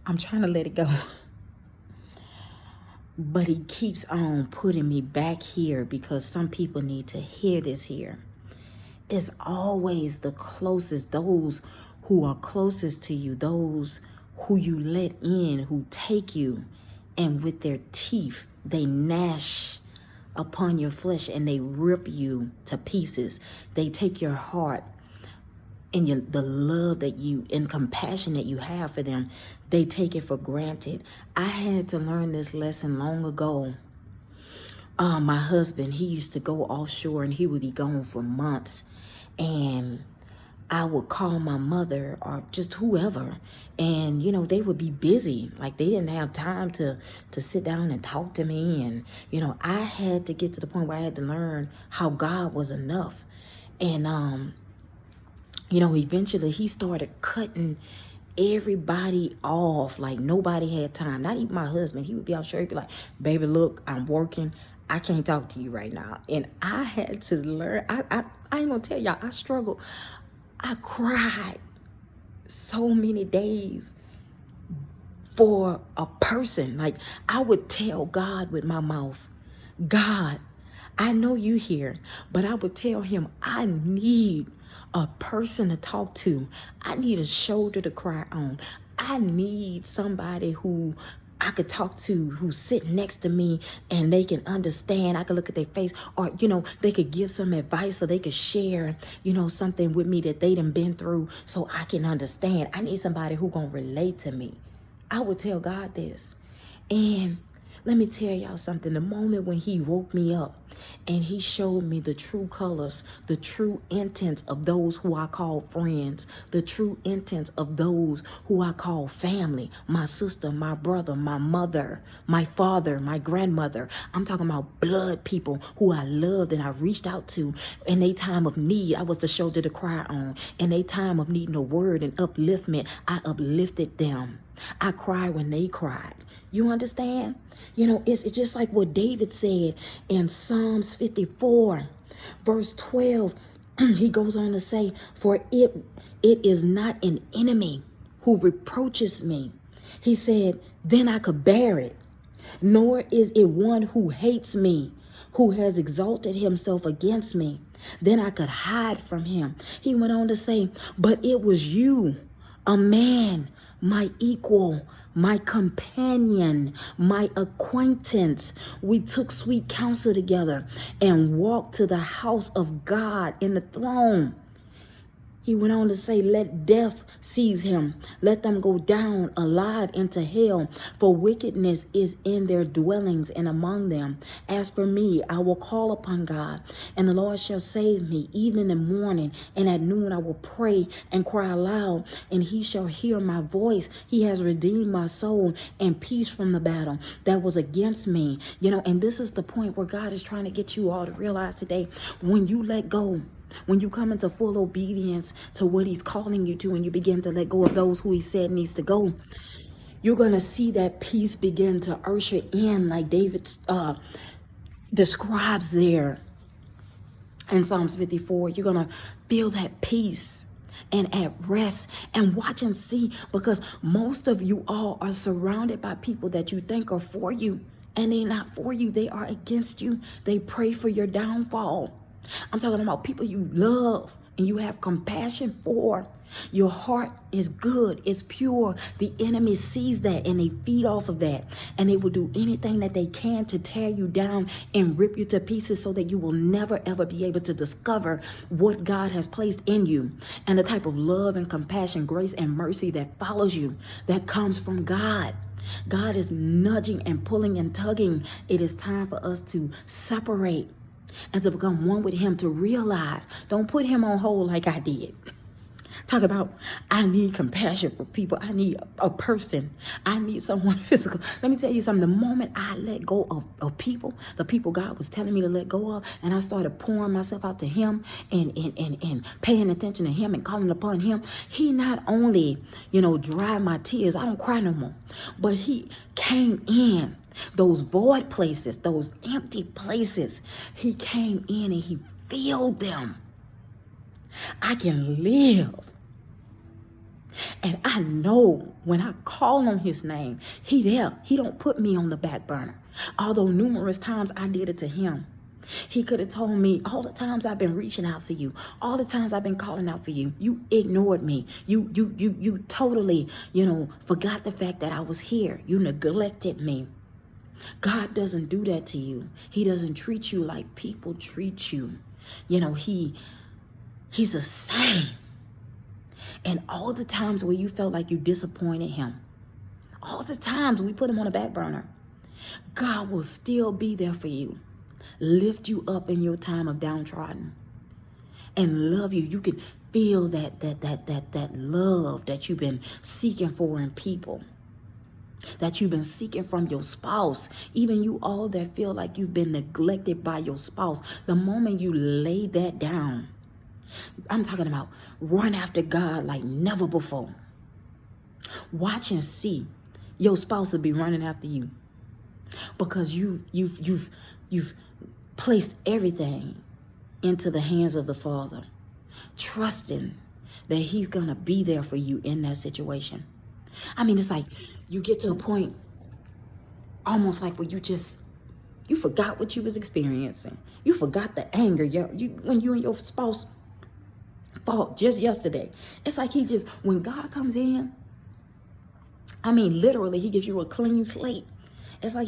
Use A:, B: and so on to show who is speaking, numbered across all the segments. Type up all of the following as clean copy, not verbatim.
A: I'm trying to let it go. But he keeps on putting me back here because some people need to hear this here. It's always the closest, those who are closest to you, those who you let in, who take you, and with their teeth, they gnash upon your flesh and they rip you to pieces. They take your heart and the love that you and compassion that you have for them, they take it for granted. I had to learn this lesson long ago. My husband, he used to go offshore and he would be gone for months. And I would call my mother or just whoever, and they would be busy. Like, they didn't have time to sit down and talk to me. And I had to get to the point where I had to learn how God was enough. And eventually he started cutting everybody off. Like, nobody had time, not even my husband. He would be out sure, he'd be like, baby, look, I'm working, I can't talk to you right now. And I had to learn. I ain't gonna tell y'all, I struggled. I cried so many days for a person. Like, I would tell God with my mouth, God, I know you here, but I would tell him, I need a person to talk to. I need a shoulder to cry on. I need somebody who I could talk to, who's sitting next to me and they can understand. I could look at their face, or, they could give some advice, or they could share, something with me that they done been through so I can understand. I need somebody who gonna relate to me. I would tell God this. And let me tell y'all something. The moment when he woke me up and he showed me the true colors, the true intents of those who I call friends, the true intents of those who I call family, my sister, my brother, my mother, my father, my grandmother. I'm talking about blood people who I loved and I reached out to in a time of need. I was the shoulder to cry on. In a time of needing a word and upliftment, I uplifted them. I cried when they cried. You understand? It's just like what David said in Psalms 54, verse 12. He goes on to say, for it is not an enemy who reproaches me. He said, then I could bear it. Nor is it one who hates me, who has exalted himself against me. Then I could hide from him. He went on to say, but it was you, a man, my equal, my companion, my acquaintance. We took sweet counsel together and walked to the house of God in the throne. He went on to say, let death seize him. Let them go down alive into hell, for wickedness is in their dwellings and among them. As for me, I will call upon God, and the Lord shall save me. Evening and morning, and at noon I will pray and cry aloud, and he shall hear my voice. He has redeemed my soul, and peace from the battle that was against me. And this is the point where God is trying to get you all to realize today, when you let go, when you come into full obedience to what he's calling you to, and you begin to let go of those who he said needs to go, you're going to see that peace begin to usher in, like David describes there in Psalms 54. You're going to feel that peace and at rest, and watch and see, because most of you all are surrounded by people that you think are for you, and they're not for you. They are against you. They pray for your downfall. I'm talking about people you love and you have compassion for. Your heart is good, it's pure. The enemy sees that and they feed off of that. And they will do anything that they can to tear you down and rip you to pieces, so that you will never ever be able to discover what God has placed in you, and the type of love and compassion, grace and mercy that follows you, that comes from God. God is nudging and pulling and tugging. It is time for us to separate and to become one with him, to realize, don't put him on hold like I did. Talk about, I need compassion for people. I need a person. I need someone physical. Let me tell you something. The moment I let go of people, the people God was telling me to let go of, and I started pouring myself out to him and paying attention to him and calling upon him, he not only, dried my tears. I don't cry no more. But he came in those void places, those empty places. He came in and he filled them. I can live. And I know when I call on his name, he there. He don't put me on the back burner. Although numerous times I did it to him. He could have told me all the times I've been reaching out for you, all the times I've been calling out for you. You ignored me. You totally, forgot the fact that I was here. You neglected me. God doesn't do that to you. He doesn't treat you like people treat you. He's a saint. And all the times where you felt like you disappointed him, all the times we put him on the back burner, God will still be there for you. Lift you up in your time of downtrodden and love you. You can feel that love that you've been seeking for in people, that you've been seeking from your spouse. Even you all that feel like you've been neglected by your spouse, the moment you lay that down, I'm talking about run after God like never before. Watch and see. Your spouse will be running after you because you've placed everything into the hands of the Father, trusting that he's gonna be there for you in that situation. I mean, it's like you get to a point almost like where you forgot what you was experiencing. You forgot the anger when you and your spouse fought just yesterday. It's like when God comes in, I mean, literally, he gives you a clean slate. It's like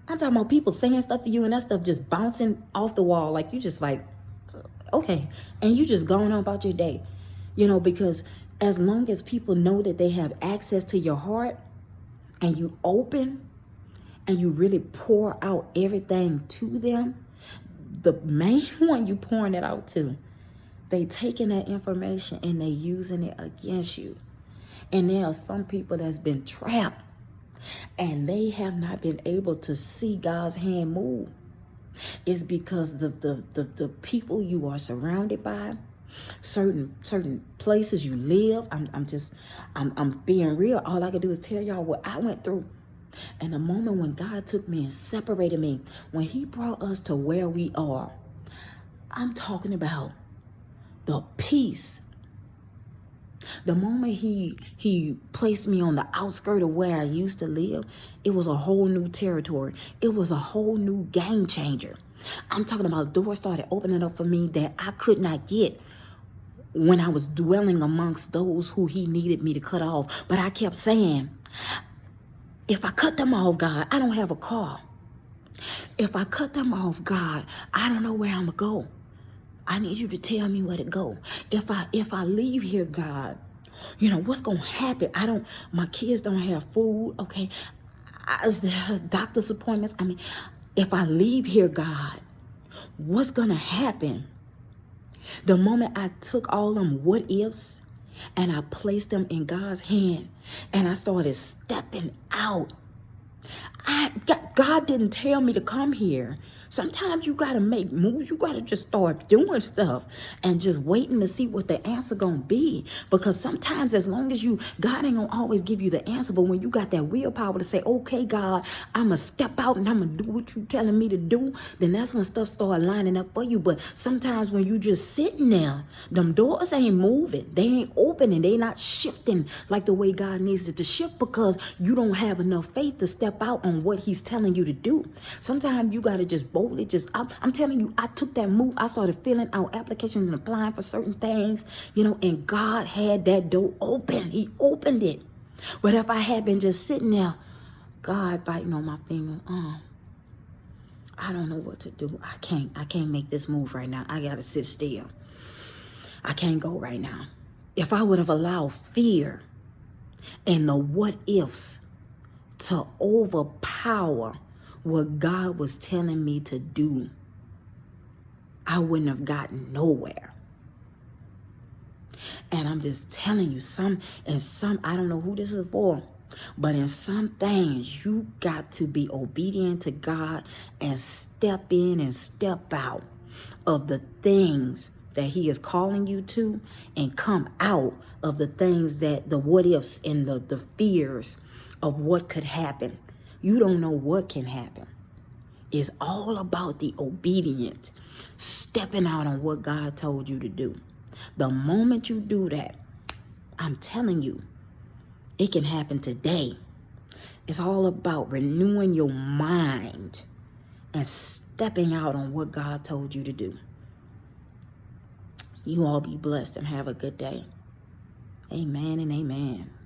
A: I'm talking about people saying stuff to you and that stuff just bouncing off the wall. Like you just like, okay. And you just going on about your day, because as long as people know that they have access to your heart and you open and you really pour out everything to them, the main one you pouring it out to, they taking that information and they using it against you. And there are some people that's been trapped and they have not been able to see God's hand move. It's because the people you are surrounded by, certain places you live. I'm being real. All I can do is tell y'all what I went through. And the moment when God took me and separated me, when he brought us to where we are, I'm talking about the peace. The moment he placed me on the outskirt of where I used to live, it was a whole new territory. It was a whole new game changer. I'm talking about doors started opening up for me that I could not get when I was dwelling amongst those who he needed me to cut off. But I kept saying, if I cut them off, God, I don't have a car. If I cut them off, God, I don't know where I'm going to go. I need you to tell me where to go. If I leave here, God, what's going to happen? My kids don't have food. Okay. There's doctor's appointments. I mean, if I leave here, God, what's going to happen? The moment I took all them what ifs and I placed them in God's hand and I started stepping out, God didn't tell me to come here. Sometimes you got to make moves. You got to just start doing stuff and just waiting to see what the answer going to be. Because sometimes as long as God ain't going to always give you the answer. But when you got that willpower to say, okay, God, I'm going to step out and I'm going to do what you telling me to do, then that's when stuff start lining up for you. But sometimes when you just sitting there, them doors ain't moving. They ain't opening. They not shifting like the way God needs it to shift because you don't have enough faith to step out on what he's telling you to do. Sometimes you got to just boldly I'm telling you, I took that move. I started filling out applications and applying for certain things, and God had that door open. He opened it. But if I had been just sitting there, God biting on my finger, I don't know what to do. I can't make this move right now. I got to sit still. I can't go right now. If I would have allowed fear and the what ifs to overpower what God was telling me to do, I wouldn't have gotten nowhere. And I'm just telling you, I don't know who this is for, but in some things, you got to be obedient to God and step in and step out of the things that he is calling you to and come out of the things that the what ifs and the fears of what could happen. You don't know what can happen. It's all about the obedience, stepping out on what God told you to do. The moment you do that, I'm telling you, it can happen today. It's all about renewing your mind and stepping out on what God told you to do. You all be blessed and have a good day. Amen and amen.